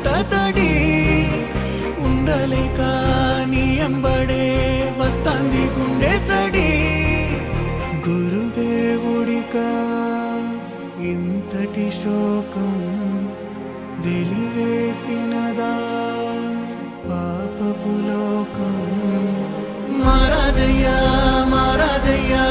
కంట తడి ఉండలేక నీ ఎంబడే వస్తాంది గుండె సడి గురుదేవుడికా ఇంతటి శోకం వెలివేసినదా పాపపు లోకం మహారాజయ్యా మహారాజయ్యా